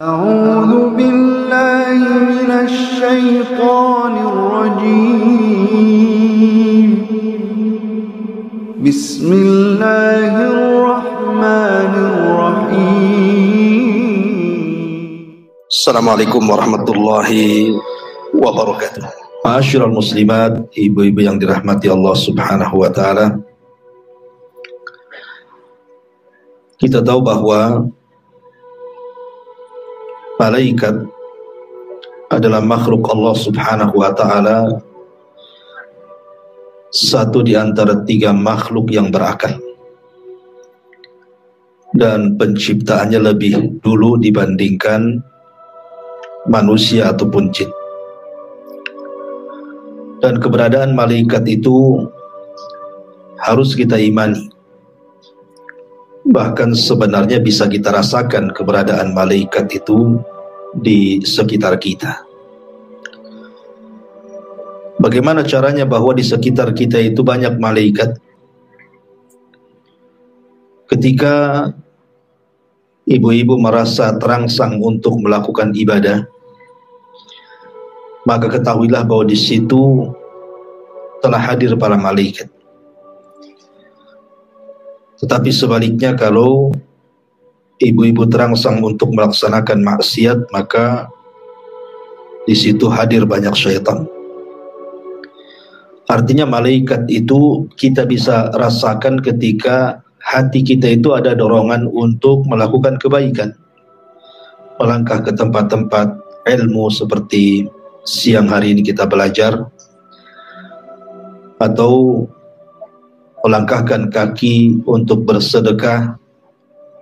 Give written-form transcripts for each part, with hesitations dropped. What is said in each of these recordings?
أعوذ بالله من الشيطان الرجيم بسم الله الرحمن الرحيم Assalamualaikum warahmatullahi wabarakatuh. Ma'asyiral muslimat, ibu-ibu yang dirahmati Allah Subhanahu wa taala. Kita tahu bahwa malaikat adalah makhluk Allah Subhanahu wa taala, satu di antara tiga makhluk yang berakal, dan penciptaannya lebih dulu dibandingkan manusia ataupun jin. Dan keberadaan malaikat itu harus kita imani. Bahkan sebenarnya bisa kita rasakan keberadaan malaikat itu di sekitar kita. Bagaimana caranya bahwa di sekitar kita itu banyak malaikat? Ketika ibu-ibu merasa terangsang untuk melakukan ibadah, maka ketahuilah bahwa di situ telah hadir para malaikat. Tetapi sebaliknya, kalau ibu-ibu terangsang untuk melaksanakan maksiat, maka di situ hadir banyak syaitan. Artinya malaikat itu kita bisa rasakan ketika hati kita itu ada dorongan untuk melakukan kebaikan, melangkah ke tempat-tempat ilmu seperti siang hari ini kita belajar, atau melangkahkan kaki untuk bersedekah,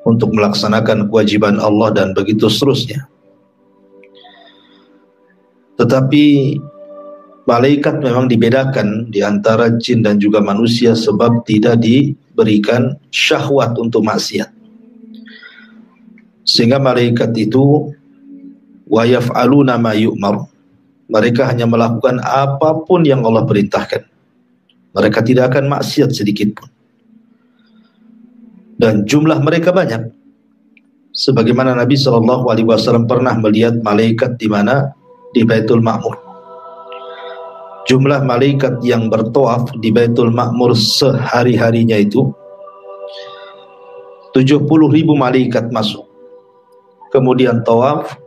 untuk melaksanakan kewajiban Allah, dan begitu seterusnya. Tetapi malaikat memang dibedakan di antara jin dan juga manusia sebab tidak diberikan syahwat untuk maksiat. Sehingga malaikat itu wa yaf'aluna ma yu'mar. Mereka hanya melakukan apapun yang Allah perintahkan. Mereka tidak akan maksiat sedikit pun. Dan jumlah mereka banyak. Sebagaimana Nabi SAW pernah melihat malaikat di mana? Di Baitul Ma'mur. Jumlah malaikat yang bertawaf di Baitul Ma'mur sehari-harinya itu 70.000 malaikat masuk. Kemudian tawaf,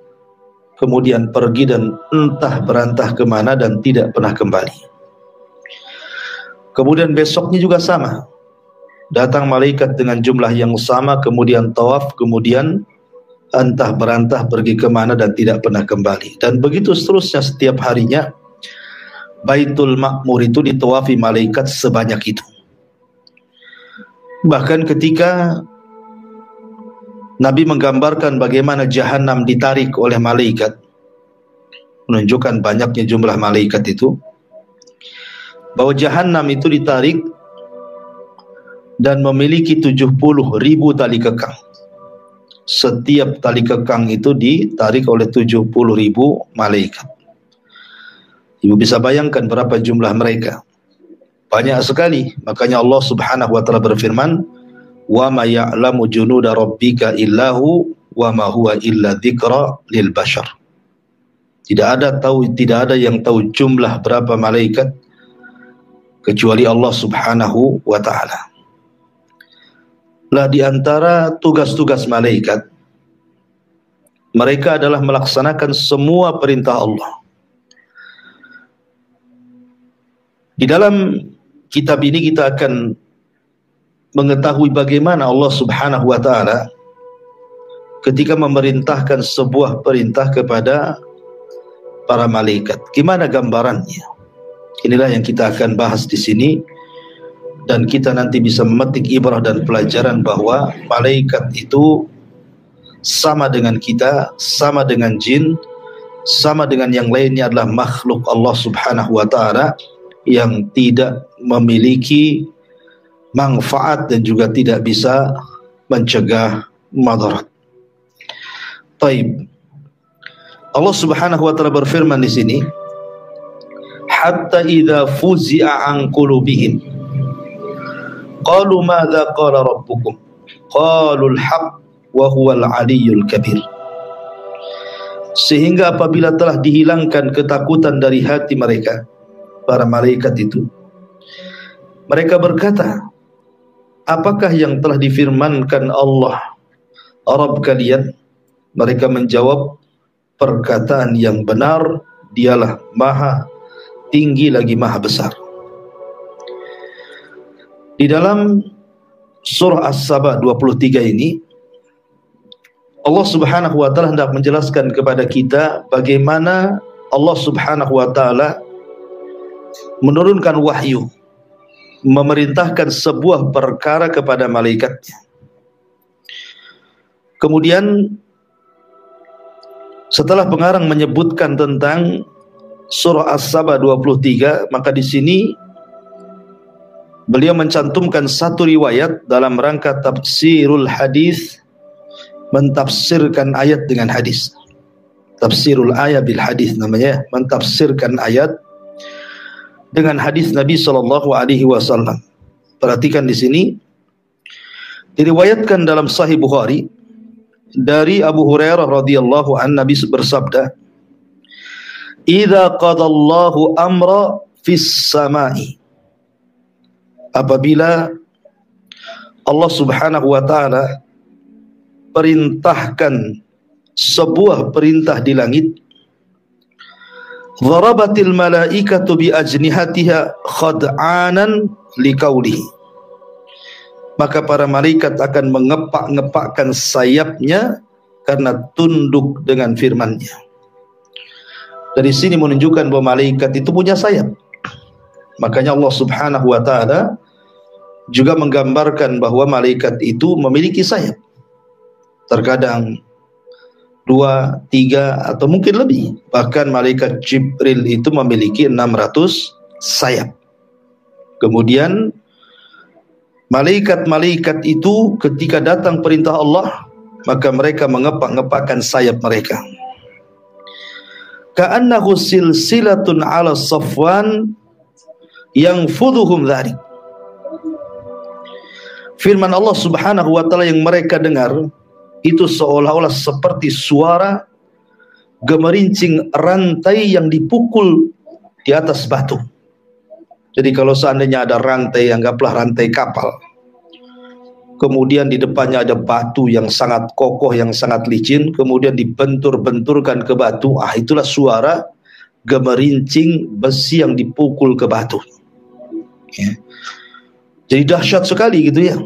kemudian pergi dan entah berantah kemana dan tidak pernah kembali. Kemudian besoknya juga sama, datang malaikat dengan jumlah yang sama, kemudian tawaf, kemudian entah berantah pergi kemana dan tidak pernah kembali. Dan begitu seterusnya setiap harinya Baitul Ma'mur itu ditawafi malaikat sebanyak itu. Bahkan ketika Nabi menggambarkan bagaimana Jahannam ditarik oleh malaikat, menunjukkan banyaknya jumlah malaikat itu, bahwa Jahannam itu ditarik dan memiliki 70.000 tali kekang. Setiap tali kekang itu ditarik oleh 70.000 malaikat. Ibu bisa bayangkan berapa jumlah mereka. Banyak sekali. Makanya Allah Subhanahu wa taala berfirman, "Wa ma ya'lamu junuda rabbika illahu wa ma huwa illa dzikra lil bashar." Tidak ada yang tahu jumlah berapa malaikat kecuali Allah Subhanahu wa ta'ala. Lah di antara tugas-tugas malaikat, mereka adalah melaksanakan semua perintah Allah. Di dalam kitab ini kita akan mengetahui bagaimana Allah Subhanahu wa ta'ala ketika memerintahkan sebuah perintah kepada para malaikat. Gimana gambarannya? Inilah yang kita akan bahas di sini, dan kita nanti bisa memetik ibrah dan pelajaran bahwa malaikat itu sama dengan kita, sama dengan jin, sama dengan yang lainnya, adalah makhluk Allah Subhanahu wa taala yang tidak memiliki manfaat dan juga tidak bisa mencegah madarat. Taib. Allah Subhanahu wa taala berfirman di sini, hatta idza fuzi'a an qulubihim qalu madza qala rabbukum qalu al-haq wa huwal aliyyul kabir. sehingga apabila telah dihilangkan ketakutan dari hati mereka, para malaikat itu, mereka berkata, apakah yang telah difirmankan Allah Rabb kalian? Mereka menjawab, perkataan yang benar, dialah maha tinggi lagi maha besar. Di dalam surah As-Saba 23 ini, Allah Subhanahu wa taala hendak menjelaskan kepada kita bagaimana Allah Subhanahu wa taala menurunkan wahyu, memerintahkan sebuah perkara kepada malaikatnya. Kemudian setelah pengarang menyebutkan tentang surah As-Saba 23, maka di sini beliau mencantumkan satu riwayat dalam rangka tafsirul hadis, mentafsirkan ayat dengan hadis. Tafsirul ayat bil hadis namanya, mentafsirkan ayat dengan hadis Nabi sallallahu alaihi wasallam. Perhatikan di sini diriwayatkan dalam Sahih Bukhari dari Abu Hurairah radhiyallahu anhu, Nabi bersabda, "Idza qadallahu amra fis samai." Apabila Allah Subhanahu wa taala perintahkan sebuah perintah di langit, dharabatil malaikatu bi ajnihatiha khad'anan liqaulihi, maka para malaikat akan mengepak-ngepakkan sayapnya karena tunduk dengan firman-Nya. Dari sini menunjukkan bahwa malaikat itu punya sayap. Makanya Allah Subhanahu wa taala juga menggambarkan bahwa malaikat itu memiliki sayap. Terkadang 2, 3 atau mungkin lebih. Bahkan malaikat Jibril itu memiliki 600 sayap. Kemudian malaikat-malaikat itu ketika datang perintah Allah, maka mereka mengepak-ngepakkan sayap mereka. Ka'annahu silsilatun 'ala Safwan yang fuduhum dzalik. Firman Allah Subhanahu wa taala yang mereka dengar itu seolah-olah seperti suara gemerincing rantai yang dipukul di atas batu. Jadi kalau seandainya ada rantai, anggaplah rantai kapal, kemudian di depannya ada batu yang sangat kokoh, yang sangat licin, kemudian dibentur-benturkan ke batu, itulah suara gemerincing besi yang dipukul ke batu. Ya. Jadi dahsyat sekali gitu ya.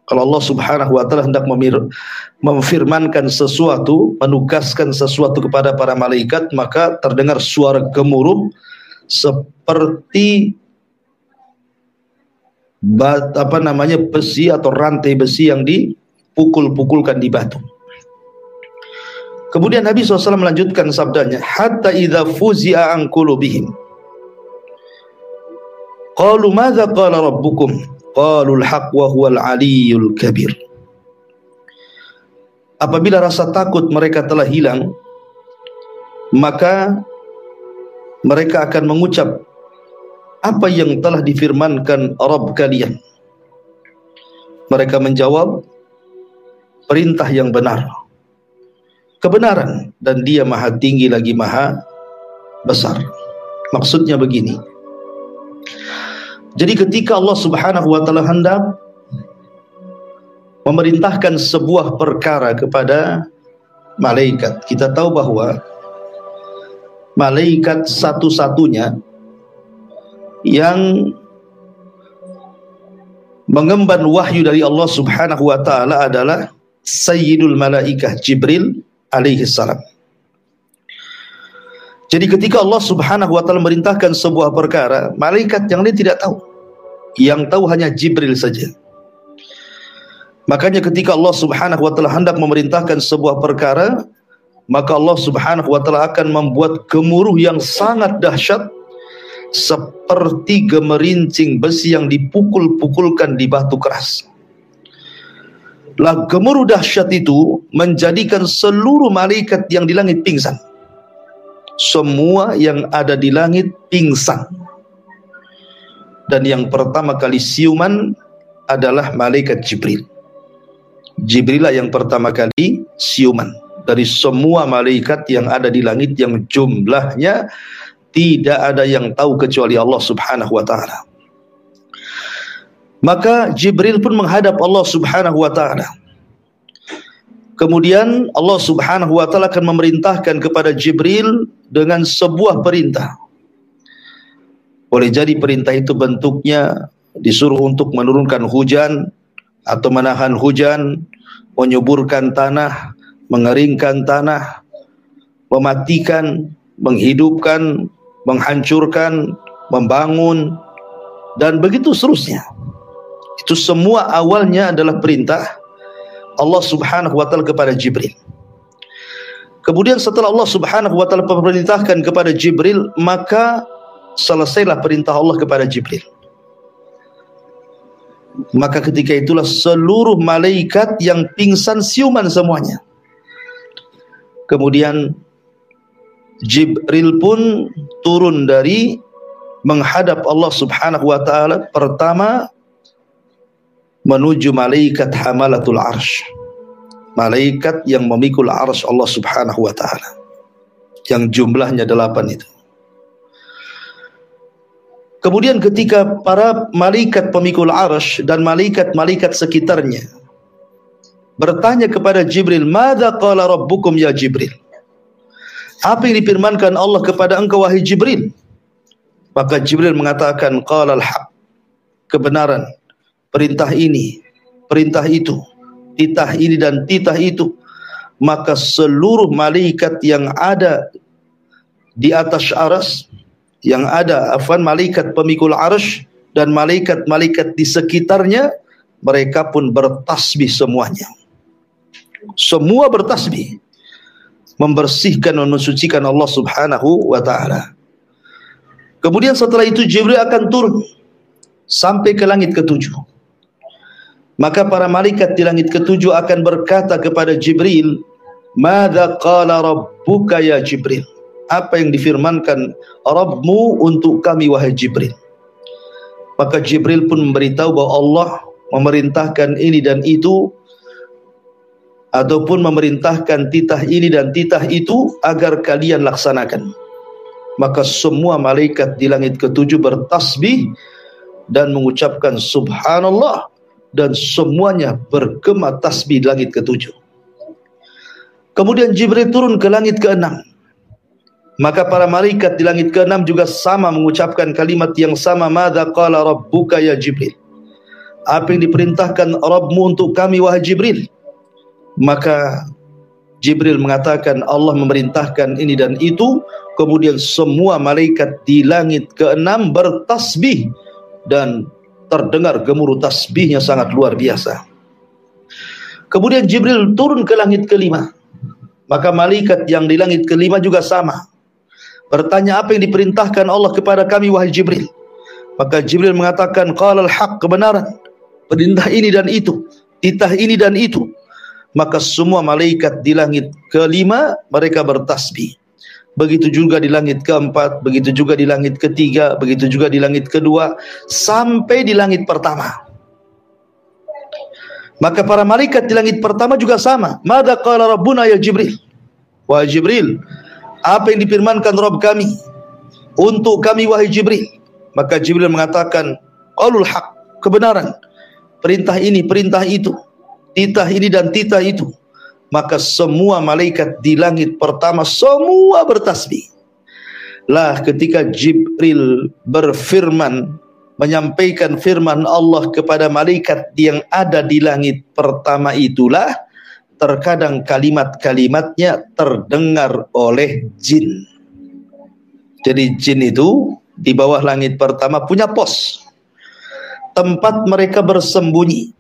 Kalau Allah Subhanahu wa taala hendak memfirmankan sesuatu, menugaskan sesuatu kepada para malaikat, maka terdengar suara gemuruh seperti besi atau rantai besi yang dipukul-pukulkan di batu. Kemudian Nabi SAW melanjutkan sabdanya, hatta idza fuzi'a an qulubihim qalu madza qala rabbukum qalul haq wa huwal aliyyul kabir. Apabila rasa takut mereka telah hilang, maka mereka akan mengucap, apa yang telah difirmankan Rabb kalian? Mereka menjawab, perintah yang benar, kebenaran, dan Dia maha tinggi lagi maha besar. Maksudnya begini, jadi ketika Allah Subhanahu wa taala hendak memerintahkan sebuah perkara kepada malaikat, kita tahu bahwa malaikat satu-satunya yang mengemban wahyu dari Allah Subhanahu wa taala adalah Sayyidul Malaikah Jibril alaihi salam. Jadi ketika Allah Subhanahu wa taala merintahkan sebuah perkara, malaikat yang lain tidak tahu. Yang tahu hanya Jibril saja. Makanya ketika Allah Subhanahu wa taala hendak memerintahkan sebuah perkara, maka Allah Subhanahu wa taala akan membuat gemuruh yang sangat dahsyat seperti gemerincing besi yang dipukul-pukulkan di batu keras. Lah gemuruh dahsyat itu menjadikan seluruh malaikat yang di langit pingsan. Semua yang ada di langit pingsan. Dan yang pertama kali siuman adalah malaikat Jibril. Jibril lah yang pertama kali siuman. dari semua malaikat yang ada di langit yang jumlahnya tidak ada yang tahu kecuali Allah Subhanahu wa taala. Maka Jibril pun menghadap Allah Subhanahu wa taala. Kemudian Allah Subhanahu wa taala akan memerintahkan kepada Jibril dengan sebuah perintah. Boleh jadi perintah itu bentuknya disuruh untuk menurunkan hujan atau menahan hujan, menyuburkan tanah, mengeringkan tanah, mematikan, menghidupkan, menghancurkan, membangun, dan begitu seterusnya. Itu semua awalnya adalah perintah Allah Subhanahu wa taala kepada Jibril. Kemudian setelah Allah Subhanahu wa taala memerintahkan kepada Jibril, maka selesailah perintah Allah kepada Jibril. Maka ketika itulah seluruh malaikat yang pingsan siuman semuanya. Kemudian Jibril pun turun dari menghadap Allah Subhanahu wa taala, pertama menuju malaikat hamalatul arsh, malaikat yang memikul arsh Allah Subhanahu wa taala, yang jumlahnya 8 itu. Kemudian ketika para malaikat pemikul arsh dan malaikat-malaikat sekitarnya bertanya kepada Jibril, "Madza qala rabbukum ya Jibril?" Apa yang difirmankan Allah kepada engkau wahai Jibril? Maka Jibril mengatakan, "Qalal haq," kebenaran, perintah ini, perintah itu, titah ini dan titah itu. Maka seluruh malaikat yang ada di atas arsy, yang ada malaikat pemikul arsy dan malaikat-malaikat di sekitarnya, mereka pun bertasbih semuanya. Semua bertasbih, membersihkan dan mensucikan Allah Subhanahu wa taala. Kemudian setelah itu Jibril akan turun sampai ke langit ke-7. Maka para malaikat di langit ke-7 akan berkata kepada Jibril, "Madza qala rabbuka ya Jibril?" Apa yang difirmankan Rabbmu untuk kami wahai Jibril? Maka Jibril pun memberitahu bahwa Allah memerintahkan ini dan itu, ataupun memerintahkan titah ini dan titah itu agar kalian laksanakan. Maka semua malaikat di langit ke-7 bertasbih dan mengucapkan subhanallah, dan semuanya bergema tasbih di langit ke-7. Kemudian Jibril turun ke langit ke-6. Maka para malaikat di langit ke-6 juga sama mengucapkan kalimat yang sama, "Madza qala rabbuka ya Jibril?" Apa yang diperintahkan Rabbmu untuk kami wahai Jibril? Maka Jibril mengatakan Allah memerintahkan ini dan itu. Kemudian semua malaikat di langit ke-6 bertasbih dan terdengar gemuruh tasbihnya sangat luar biasa. Kemudian Jibril turun ke langit ke-5. Maka malaikat yang di langit ke-5 juga sama bertanya, apa yang diperintahkan Allah kepada kami wahai Jibril? Maka Jibril mengatakan, qalal haq, kebenaran, perintah ini dan itu, titah ini dan itu. Maka semua malaikat di langit ke-5 mereka bertasbih. Begitu juga di langit ke-4, begitu juga di langit ke-3, begitu juga di langit ke-2, sampai di langit pertama. Maka para malaikat di langit pertama juga sama. Madza qala rabbuna ya Jibril? Wahai Jibril, apa yang difirmankan Rabb kami untuk kami wahai Jibril? Maka Jibril mengatakan, qalul haq, kebenaran, perintah ini, perintah itu, titah ini dan titah itu. Maka semua malaikat di langit pertama semua bertasbih. Lah ketika Jibril berfirman, menyampaikan firman Allah kepada malaikat yang ada di langit pertama itulah, terkadang kalimat-kalimatnya terdengar oleh jin. Jadi jin itu di bawah langit pertama punya pos, tempat mereka bersembunyi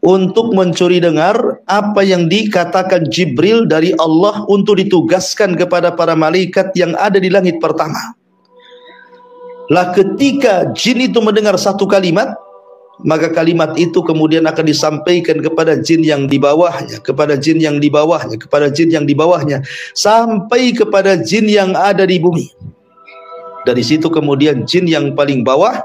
untuk mencuri dengar apa yang dikatakan Jibril dari Allah untuk ditugaskan kepada para malaikat yang ada di langit pertama. Lah ketika jin itu mendengar satu kalimat, maka kalimat itu kemudian akan disampaikan kepada jin yang di bawahnya, kepada jin yang di bawahnya, kepada jin yang di bawahnya, sampai kepada jin yang ada di bumi. Dari situ kemudian jin yang paling bawah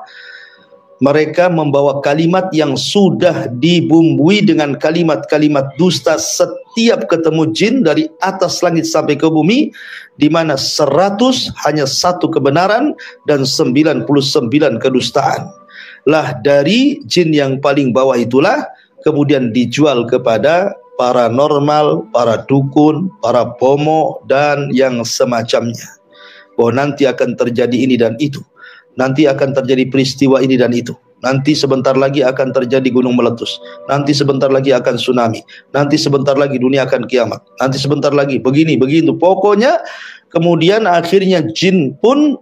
mereka membawa kalimat yang sudah dibumbui dengan kalimat-kalimat dusta setiap ketemu jin dari atas langit sampai ke bumi, di mana 100 hanya satu kebenaran dan 99 kedustaan. Lah dari jin yang paling bawah itulah kemudian dijual kepada paranormal, para dukun, para pomo dan yang semacamnya. Bahwa nanti akan terjadi ini dan itu. Nanti akan terjadi peristiwa ini dan itu. Nanti sebentar lagi akan terjadi gunung meletus. Nanti sebentar lagi akan tsunami. Nanti sebentar lagi dunia akan kiamat. Nanti sebentar lagi begini, begitu. Pokoknya kemudian akhirnya jin pun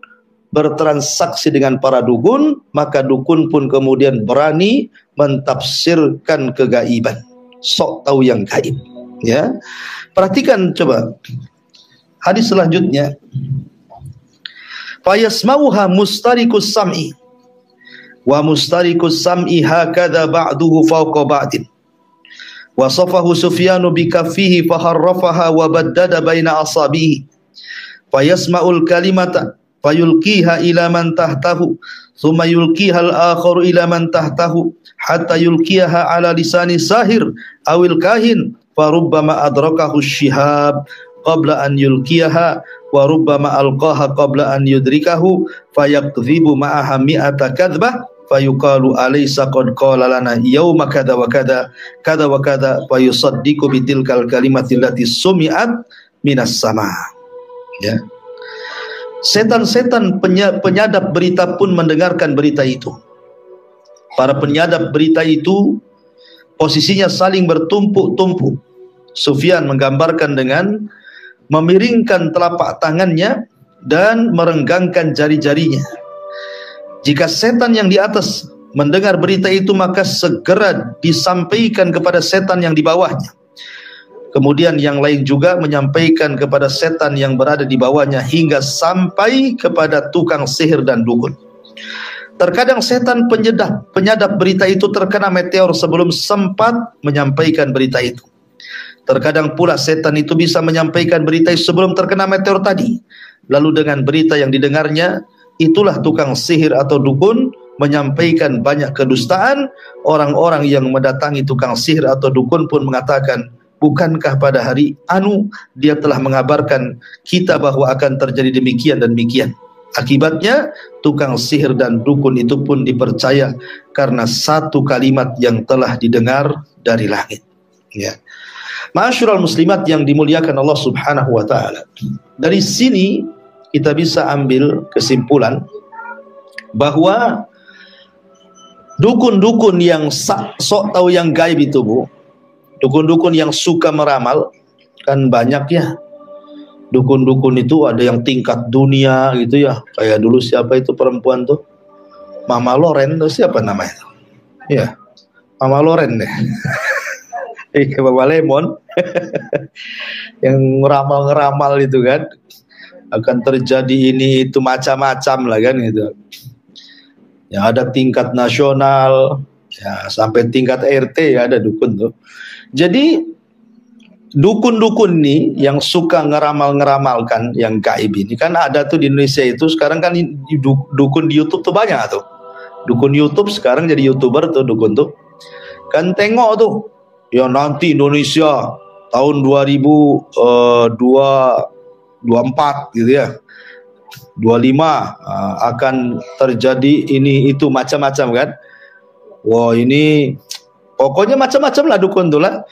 bertransaksi dengan para dukun. Maka dukun pun kemudian berani mentafsirkan kegaiban. Sok tahu yang gaib. Ya, perhatikan coba hadis selanjutnya. Fayasmauha mustarikus sam'i wa mustarikus sam'i hakadha ba'duhu fawqa ba'din wasafahu Sufyanu bikaffihi faharrafaha wa baddada baina asabihi fayasma'ul kalimata fayulqiha ila man tahtahu thumma yulqiha al-akharu ila man tahtahu hatta yulqiha ala lisani sahir awil kahin farubbama adrakahu syihab qabla an yulqiyaha wa rubbama alqaha qabla an yudrikahu fayakdhibu ma'aha mi'ata kadhbah fayuqalu alaysa qad qala lana yawma kadha wa kadha kadha wa kadha fayusaddiqu bitilkal kalimati allati sumi'at minas sama. Ya, setan-setan penyadap berita pun mendengarkan berita itu. Para penyadap berita itu posisinya saling bertumpuk-tumpuk. Sufyan menggambarkan dengan memiringkan telapak tangannya dan merenggangkan jari-jarinya. Jika setan yang di atas mendengar berita itu, maka segera disampaikan kepada setan yang di bawahnya. Kemudian yang lain juga menyampaikan kepada setan yang berada di bawahnya hingga sampai kepada tukang sihir dan dukun. Terkadang setan penyadap berita itu terkena meteor sebelum sempat menyampaikan berita itu. Terkadang pula setan itu bisa menyampaikan berita sebelum terkena meteor tadi. Lalu dengan berita yang didengarnya, itulah tukang sihir atau dukun menyampaikan banyak kedustaan. Orang-orang yang mendatangi tukang sihir atau dukun pun mengatakan, bukankah pada hari anu dia telah mengabarkan kita bahwa akan terjadi demikian dan demikian. Akibatnya tukang sihir dan dukun itu pun dipercaya karena satu kalimat yang telah didengar dari langit. Ya. Ma'asyiral muslimat yang dimuliakan Allah Subhanahu wa taala. Dari sini kita bisa ambil kesimpulan bahwa dukun-dukun yang sok tahu yang gaib itu, Bu, dukun-dukun yang suka meramal kan banyak ya. Dukun-dukun itu ada yang tingkat dunia gitu ya. Kayak dulu siapa itu perempuan tuh? Mama Loren tuh, siapa namanya? Ya, Mama Loren deh. Bapak Lemon yang ngeramal-ngeramal itu kan, akan terjadi ini itu macam-macam lah kan gitu. Ya ada tingkat nasional, ya sampai tingkat RT ya ada dukun tuh. Jadi dukun-dukun nih yang suka ngeramal-ngeramalkan yang gaib ini kan ada tuh di Indonesia itu. Sekarang kan dukun di YouTube tuh banyak tuh. Dukun YouTube sekarang jadi YouTuber tuh dukun tuh. Kan tengok tuh, ya nanti Indonesia tahun 2024 gitu ya, 25 akan terjadi ini itu macam-macam kan. Wah ini pokoknya macam-macam lah dukun tuh lah.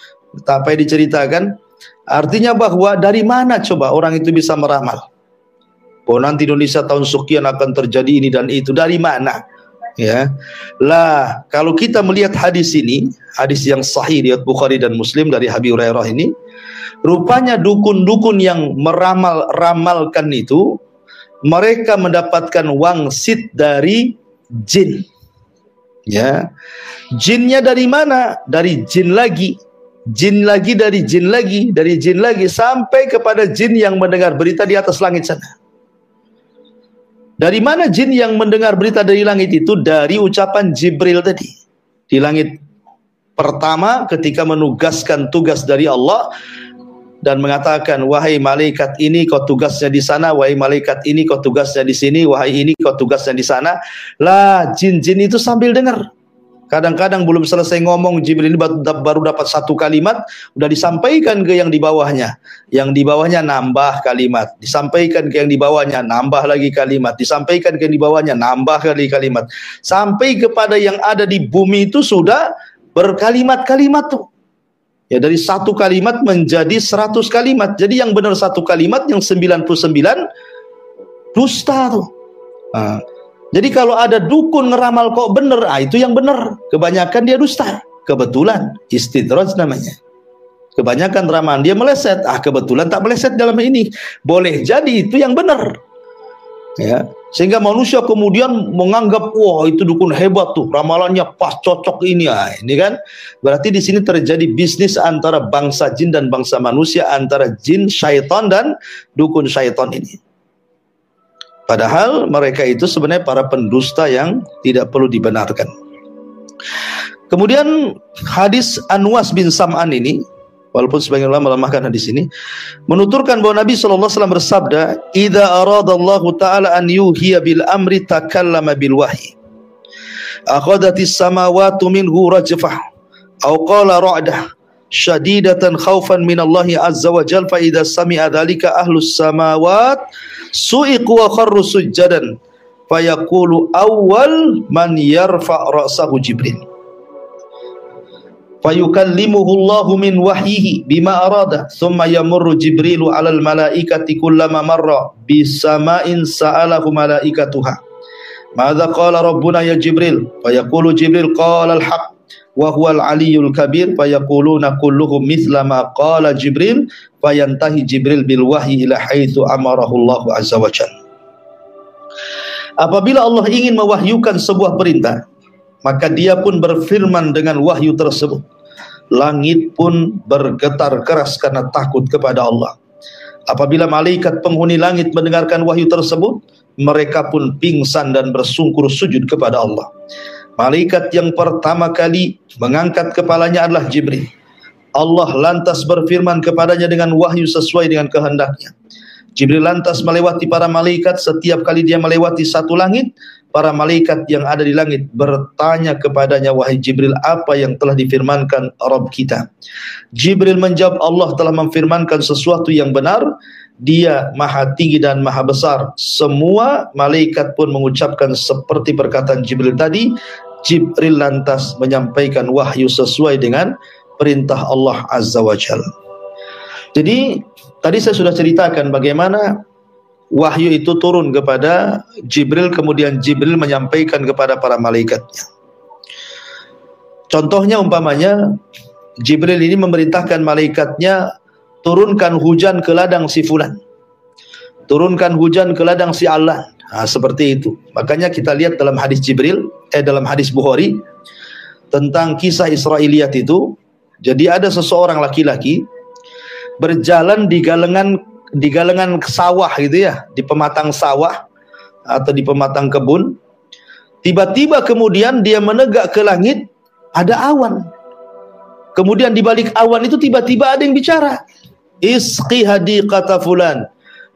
Apa yang diceritakan, artinya bahwa dari mana coba orang itu bisa meramal bahwa nanti Indonesia tahun sekian akan terjadi ini dan itu, dari mana? Ya lah, kalau kita melihat hadis ini, hadis yang sahih riwayat Bukhari dan Muslim dari Abi Hurairah ini, rupanya dukun-dukun yang meramal-ramalkan itu mereka mendapatkan wangsit dari jin. Ya, jinnya dari mana? Dari jin lagi, jin lagi, dari jin lagi, dari jin lagi, sampai kepada jin yang mendengar berita di atas langit sana. Dari mana jin yang mendengar berita dari langit itu? Dari ucapan Jibril tadi. Di langit pertama ketika menugaskan tugas dari Allah, dan mengatakan, wahai malaikat ini kau tugasnya di sana, wahai malaikat ini kau tugasnya di sini, wahai ini kau tugasnya di sana. Lah, jin-jin itu sambil dengar. Kadang-kadang belum selesai ngomong, Jibril ini baru dapat satu kalimat, udah disampaikan ke yang di bawahnya. Yang di bawahnya nambah kalimat, disampaikan ke yang di bawahnya, nambah lagi kalimat, disampaikan ke yang di bawahnya, nambah lagi kalimat. Sampai kepada yang ada di bumi itu sudah berkalimat-kalimat tuh. Ya, dari satu kalimat menjadi 100 kalimat. Jadi yang benar satu kalimat, yang 99 dusta tuh. Nah, jadi kalau ada dukun ngeramal kok benar, itu yang benar. Kebanyakan dia dusta. Kebetulan istidraj namanya. Kebanyakan ramalan dia meleset. Kebetulan tak meleset dalam ini. Boleh jadi itu yang benar. Ya, sehingga manusia kemudian menganggap, wah itu dukun hebat tuh, ramalannya pas cocok ini. Ini kan berarti di sini terjadi bisnis antara bangsa jin dan bangsa manusia, antara jin syaitan dan dukun syaitan ini. Padahal mereka itu sebenarnya para pendusta yang tidak perlu dibenarkan. Kemudian hadis Anwas bin Sam'an ini, walaupun sebagian ulama melemahkan hadis ini, menuturkan bahwa Nabi SAW bersabda, "Idza aradallahu ta'ala an yuhiya bil amri takallama bil wahyi. Akhadatis samawati minhu rajfah, aw qala ra'dah, syadidatan khaufan min Allah azza wa jalla, fa idza sami'a dzalika ahlus samawat su'iqu wa kharru sujjadan, fa yaqulu awwal man yarfa' ra'sahu Jibril. Fayukallimuhu Allahu min wahyihi bima arada, thumma yamurru Jibrilu 'alal malaikati kullama marra bisama'in sa'alahu malaikatuha, madza qala rabbuna ya Jibril, fayaqulu Jibril qala al-haq wa huwal aliyyul kabir, fayaquluna kulluhum mithla ma qala Jibril, fayantahi Jibril bil wahyi ila haitsu amarahu Allah azza wa jalla." Apabila Allah ingin mewahyukan sebuah perintah, maka dia pun berfirman dengan wahyu tersebut. Langit pun bergetar keras karena takut kepada Allah. Apabila malaikat penghuni langit mendengarkan wahyu tersebut, mereka pun pingsan dan bersungkur sujud kepada Allah. Malaikat yang pertama kali mengangkat kepalanya adalah Jibril. Allah lantas berfirman kepadanya dengan wahyu sesuai dengan kehendaknya. Jibril lantas melewati para malaikat. Setiap kali dia melewati satu langit, para malaikat yang ada di langit bertanya kepadanya, "Wahai Jibril, apa yang telah difirmankan Rabb kita?" Jibril menjawab, "Allah telah memfirmankan sesuatu yang benar. Dia maha tinggi dan maha besar." Semua malaikat pun mengucapkan seperti perkataan Jibril tadi. Jibril lantas menyampaikan wahyu sesuai dengan perintah Allah Azza wa Jalla. Jadi tadi saya sudah ceritakan bagaimana wahyu itu turun kepada Jibril, kemudian Jibril menyampaikan kepada para malaikatnya. Contohnya umpamanya Jibril ini memerintahkan malaikatnya, turunkan hujan ke ladang si fulan, turunkan hujan ke ladang si Allah. Seperti itu. Makanya kita lihat dalam hadis dalam hadis Bukhari tentang kisah Israiliyat itu. Jadi ada seseorang laki-laki berjalan di galengan sawah gitu ya, di pematang sawah atau di pematang kebun. Tiba-tiba kemudian dia menegak ke langit, ada awan. Kemudian di balik awan itu tiba-tiba ada yang bicara, "Isqi hadiqata fulan,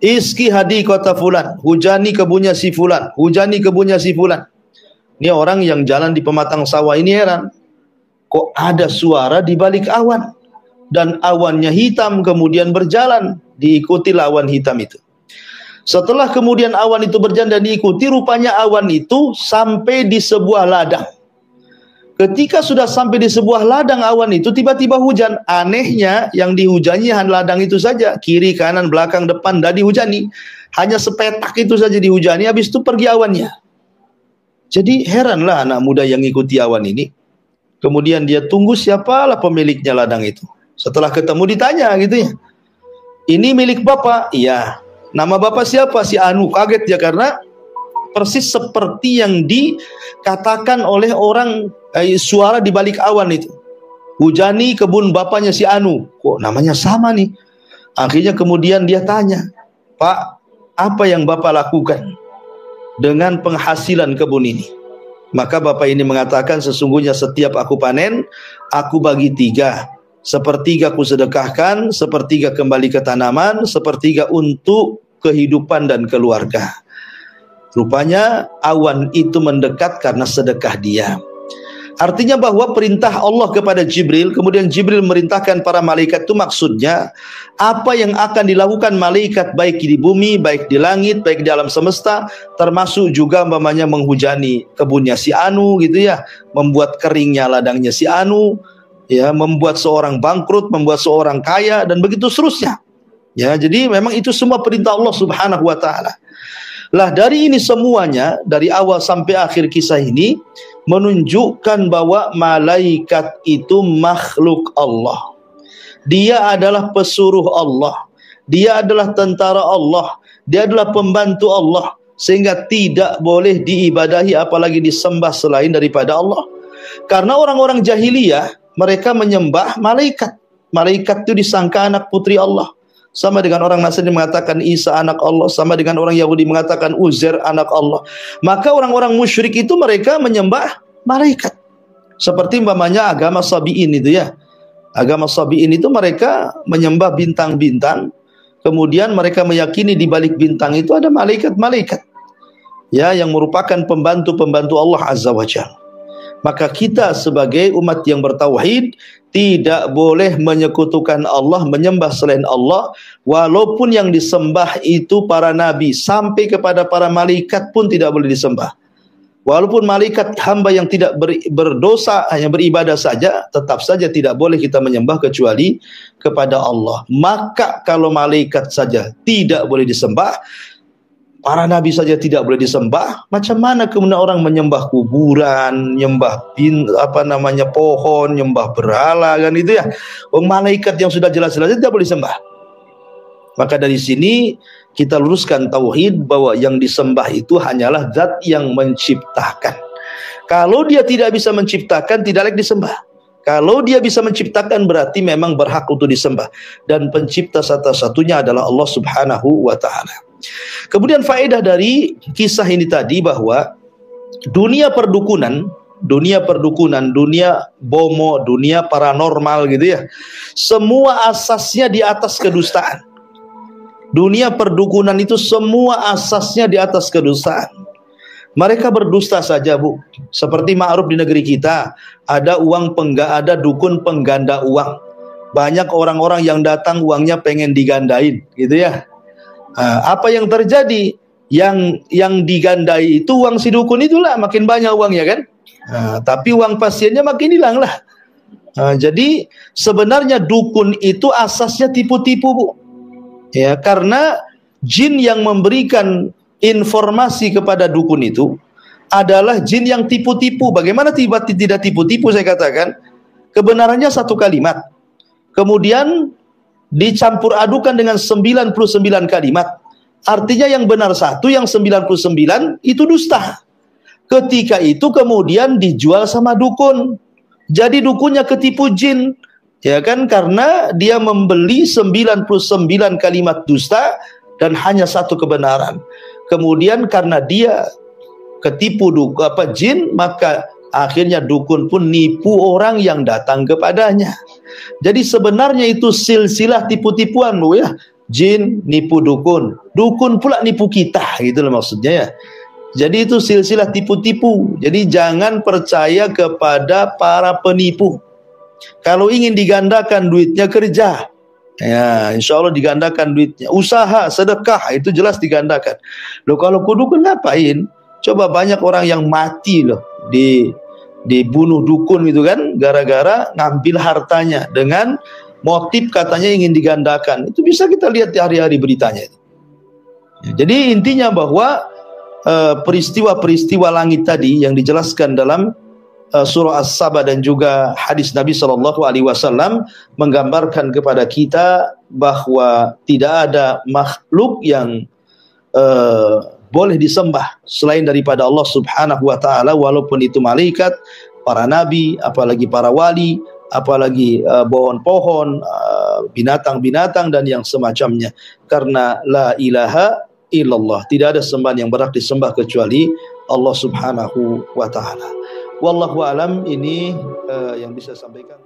isqi hadiqata fulan." Hujani kebunnya si fulan, hujani kebunnya si fulan. Ini orang yang jalan di pematang sawah ini heran, kok ada suara di balik awan? Dan awannya hitam, kemudian berjalan, diikuti awan hitam itu. Setelah kemudian awan itu berjalan dan diikuti, rupanya awan itu sampai di sebuah ladang. Ketika sudah sampai di sebuah ladang awan itu, tiba-tiba hujan. Anehnya yang dihujani hanya ladang itu saja, kiri, kanan, belakang, depan tidak dihujani. Hanya sepetak itu saja dihujani, habis itu pergi awannya. Jadi heranlah anak muda yang ikuti awan ini. Kemudian dia tunggu siapalah pemiliknya ladang itu. Setelah ketemu ditanya gitu ya, "Ini milik Bapak?" "Iya." "Nama Bapak siapa?" "Si Anu." Kaget ya, karena persis seperti yang dikatakan oleh orang, suara di balik awan itu. Hujani kebun bapaknya si Anu. Kok namanya sama nih? Akhirnya kemudian dia tanya, "Pak, apa yang Bapak lakukan dengan penghasilan kebun ini?" Maka bapak ini mengatakan, "Sesungguhnya setiap aku panen, aku bagi 3. Sepertiga kusedekahkan, sepertiga kembali ke tanaman, sepertiga untuk kehidupan dan keluarga. Rupanya awan itu mendekat karena sedekah dia. Artinya bahwa perintah Allah kepada Jibril, kemudian Jibril merintahkan para malaikat, itu maksudnya apa yang akan dilakukan malaikat baik di bumi, baik di langit, baik di alam semesta, termasuk juga umpamanya menghujani kebunnya si Anu gitu ya, membuat keringnya ladangnya si Anu, ya, membuat seorang bangkrut, membuat seorang kaya, dan begitu seterusnya. Ya, jadi memang itu semua perintah Allah Subhanahu wa taala. Lah dari ini semuanya, dari awal sampai akhir kisah ini menunjukkan bahwa malaikat itu makhluk Allah. Dia adalah pesuruh Allah. Dia adalah tentara Allah. Dia adalah pembantu Allah. Sehingga tidak boleh diibadahi apalagi disembah selain daripada Allah. Karena orang-orang jahiliyah, mereka menyembah malaikat. Malaikat itu disangka anak putri Allah. Sama dengan orang Nasrani mengatakan Isa anak Allah, sama dengan orang Yahudi mengatakan Uzair anak Allah. Maka orang-orang musyrik itu mereka menyembah malaikat. Seperti umpamanya agama Sabi'in itu ya. Agama Sabi'in itu mereka menyembah bintang-bintang. Kemudian mereka meyakini di balik bintang itu ada malaikat-malaikat. Ya, yang merupakan pembantu-pembantu Allah Azza wa Jalla. Maka kita sebagai umat yang bertauhid tidak boleh menyekutukan Allah, menyembah selain Allah, walaupun yang disembah itu para nabi, sampai kepada para malaikat pun tidak boleh disembah. Walaupun malaikat hamba yang tidak berdosa, hanya beribadah saja, tetap saja tidak boleh kita menyembah kecuali kepada Allah. Maka kalau malaikat saja tidak boleh disembah, para nabi saja tidak boleh disembah, macam mana kemudian orang menyembah kuburan, menyembah pohon, menyembah berhala, kan itu ya. Malaikat yang sudah jelas-jelas tidak boleh disembah. Maka dari sini kita luruskan tauhid bahwa yang disembah itu hanyalah zat yang menciptakan. Kalau dia tidak bisa menciptakan, tidak layak disembah. Kalau dia bisa menciptakan, berarti memang berhak untuk disembah. Dan pencipta satu-satunya adalah Allah Subhanahu wa ta'ala. Kemudian faedah dari kisah ini tadi bahwa dunia perdukunan, dunia bomo, dunia paranormal gitu ya, semua asasnya di atas kedustaan. Dunia perdukunan itu semua asasnya di atas kedustaan. Mereka berdusta saja, Bu. Seperti ma'ruf di negeri kita, ada dukun pengganda uang. Banyak orang-orang yang datang uangnya pengen digandain, gitu ya. Apa yang terjadi? Yang digandai itu uang si dukun itulah, makin banyak uangnya kan. Tapi uang pasiennya makin hilang lah. Jadi sebenarnya dukun itu asasnya tipu-tipu, Bu. Ya, karena jin yang memberikan informasi kepada dukun itu adalah jin yang tipu-tipu. Bagaimana tidak tipu-tipu? Saya katakan kebenarannya satu kalimat, kemudian dicampur adukan dengan 99 kalimat. Artinya yang benar satu, yang 99 itu dusta. Ketika itu kemudian dijual sama dukun. Jadi dukunnya ketipu jin. Ya kan, karena dia membeli 99 kalimat dusta dan hanya satu kebenaran. Kemudian karena dia ketipu jin, maka akhirnya dukun pun nipu orang yang datang kepadanya. Jadi sebenarnya itu silsilah tipu-tipuan, Bu ya. Jin nipu dukun, dukun pula nipu kita, gitu loh maksudnya ya. Jadi itu silsilah tipu-tipu. Jadi jangan percaya kepada para penipu. Kalau ingin digandakan duitnya, kerja. Ya, insya Allah digandakan duitnya. Usaha, sedekah, itu jelas digandakan. Loh kalau dukun ngapain? Coba banyak orang yang mati loh dibunuh dukun itu kan, gara-gara ngambil hartanya dengan motif katanya ingin digandakan. Itu bisa kita lihat di hari-hari beritanya itu. Ya, jadi intinya bahwa peristiwa-peristiwa langit tadi yang dijelaskan dalam surah As-Saba dan juga hadis Nabi SAW menggambarkan kepada kita bahwa tidak ada makhluk yang boleh disembah selain daripada Allah Subhanahu wa ta'ala, walaupun itu malaikat, para nabi, apalagi para wali, apalagi pohon-pohon, binatang-binatang dan yang semacamnya. Karena la ilaha illallah, tidak ada sembahan yang berhak disembah kecuali Allah Subhanahu wa ta'ala. Wallahu alam, ini yang bisa sampaikan.